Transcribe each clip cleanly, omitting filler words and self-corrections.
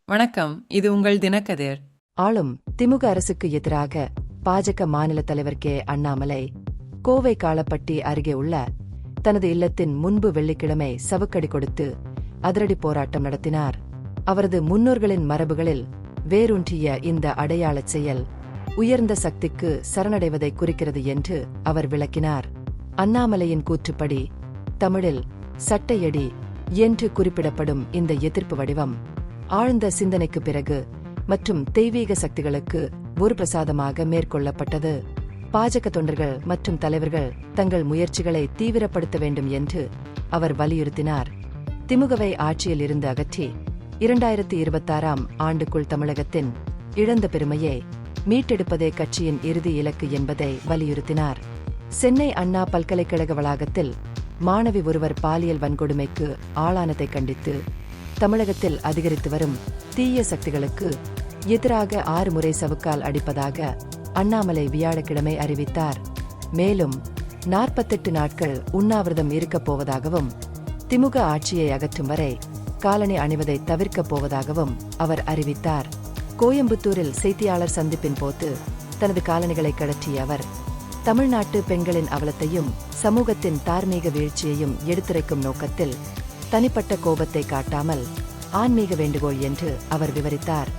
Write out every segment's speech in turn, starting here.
வணக்கம், இது உங்கள் தினக்கதிர். ஆளும் திமுக அரசுக்கு எதிராக பாஜக மாநில தலைவர் கே. அண்ணாமலை கோவை காளப்பட்டி அருகே உள்ள தனது இல்லத்தின் முன்பு வெள்ளிக்கிழமை சவுக்கடி கொடுத்து அதிரடி போராட்டம் நடத்தினார். அவரது முன்னோர்களின் மரபுகளில் வேரூன்றிய இந்த அடையாளச் செயல் உயர்ந்த சக்திக்கு சரணடைவதை குறிக்கிறது என்று அவர் விளக்கினார். அண்ணாமலையின் கூற்றுப்படி தமிழில் சட்டையடி என்று குறிப்பிடப்படும் இந்த எதிர்ப்பு வடிவம் ஆழ்ந்த சிந்தனைக்கு பிறகு மற்றும் தெய்வீக சக்திகளுக்கு ஒரு பிரசாதமாக மேற்கொள்ளப்பட்டது. பாஜக தொண்டர்கள் மற்றும் தலைவர்கள் தங்கள் முயற்சிகளை தீவிரப்படுத்த வேண்டும் என்று அவர் வலியுறுத்தினார். திமுகவை ஆட்சியில் இருந்து அகற்றி 2026ஆம் ஆண்டுக்குள் தமிழகத்தின் இழந்த பெருமையை மீட்டெடுப்பதே கட்சியின் இறுதி இலக்கு என்பதை வலியுறுத்தினார். சென்னை அண்ணா பல்கலைக்கழக வளாகத்தில் மாணவி ஒருவர் பாலியல் வன்கொடுமைக்கு ஆளானதை கண்டித்து தமிழகத்தில் அதிகரித்து வரும் தீய சக்திகளுக்கு எதிராக 6 முறை சவுக்கால் அடிப்பதாக அண்ணாமலை வியாழக்கிழமை அறிவித்தார். மேலும் 48 நாட்கள் உண்ணாவிரதம் இருக்கப் போவதாகவும் திமுக ஆட்சியை அகற்றும் வரை காலணி அணிவதை தவிர்க்கப் போவதாகவும் அவர் அறிவித்தார். கோயம்புத்தூரில் செய்தியாளர் சந்திப்பின் போது தனது காலணிகளை கழற்றிய அவர் தமிழ்நாட்டு பெண்களின் அவலத்தையும் சமூகத்தின் தார்மீக வீழ்ச்சியையும் எடுத்துரைக்கும் நோக்கத்தில் தனிப்பட்ட கோபத்தை காட்டாமல் ஆன்மீக வேண்டுகோள் என்று அவர் விவரித்தார்.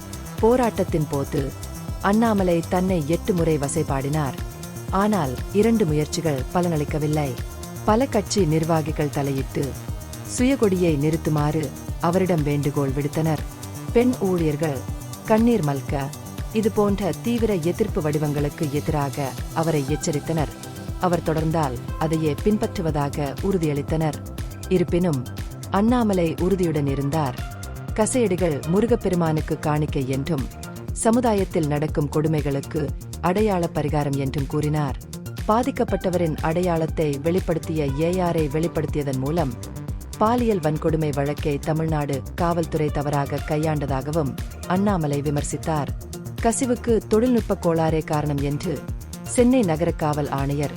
போராட்டத்தின் போது அண்ணாமலை தன்னை 8 முறை வசைபாடினார். ஆனால் 2 முயற்சிகள் பலனளிக்கவில்லை. பல கட்சி நிர்வாகிகள் தலையிட்டு சுயகொடியை நிறுத்துமாறு அவரிடம் வேண்டுகோள் விடுத்தனர். பெண் ஊழியர்கள் கண்ணீர் மல்க இதுபோன்ற தீவிர எதிர்ப்பு வடிவங்களுக்கு எதிராக அவரை எச்சரித்தனர். அவர் தொடர்ந்தால் அதையே பின்பற்றுவதாக உறுதியளித்தனர். இருப்பினும் அண்ணாமலை உறுதியுடன் இருந்தார். கசையடிகள் முருகப்பெருமானுக்கு காணிக்கை என்றும் சமுதாயத்தில் நடக்கும் கொடுமைகளுக்கு அடையாள பரிகாரம் என்றும் கூறினார். பாதிக்கப்பட்டவரின் அடையாளத்தை வெளிப்படுத்திய ஏஆரை வெளிப்படுத்தியதன் மூலம் பாலியல் வன்கொடுமை வழக்கை தமிழ்நாடு காவல்துறை தவறாக கையாண்டதாகவும் அண்ணாமலை விமர்சித்தார். கசிவுக்கு தொழில்நுட்ப கோளாறே காரணம் என்று சென்னை நகர காவல் ஆணையர்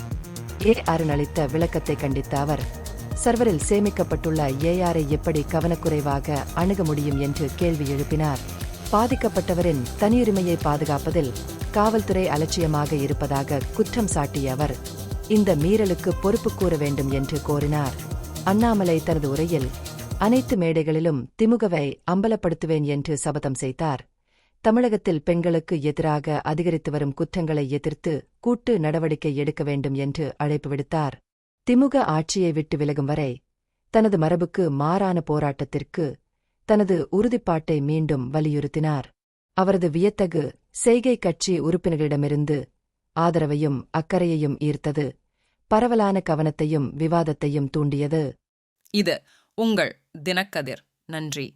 ஏ. அருண் அளித்த விளக்கத்தை கண்டித்த அவர் சர்வரில் சேமிக்கப்பட்டுள்ள ஏஆரை எப்படி கவனக்குறைவாக அணுக முடியும் என்று கேள்வி எழுப்பினார். பாதிக்கப்பட்டவரின் தனியுரிமையை பாதுகாப்பதில் காவல்துறை அலட்சியமாக இருப்பதாக குற்றம் சாட்டிய அவர் இந்த மீறலுக்கு பொறுப்பு கூற வேண்டும் என்று கோரினார். அண்ணாமலை தனது உரையில் அனைத்து மேடைகளிலும் திமுகவை அம்பலப்படுத்துவேன் என்று சபதம் செய்தார். தமிழகத்தில் பெண்களுக்கு எதிராக அதிகரித்து வரும் குற்றங்களை எதிர்த்து கூட்டு நடவடிக்கை எடுக்க வேண்டும் என்று அழைப்பு விடுத்தார். திமுக ஆட்சியை விட்டு விலகும் வரை தனது மரபுக்கு மாறான போராட்டத்திற்கு தனது உறுதிப்பாட்டை மீண்டும் வலியுறுத்தினார். அவரது வியத்தகு செய்கை கட்சி உறுப்பினர்களிடமிருந்து ஆதரவையும் அக்கறையையும் ஈர்த்தது. பரவலான கவனத்தையும் விவாதத்தையும் தூண்டியது. இது உங்கள் தினக்கதிர். நன்றி.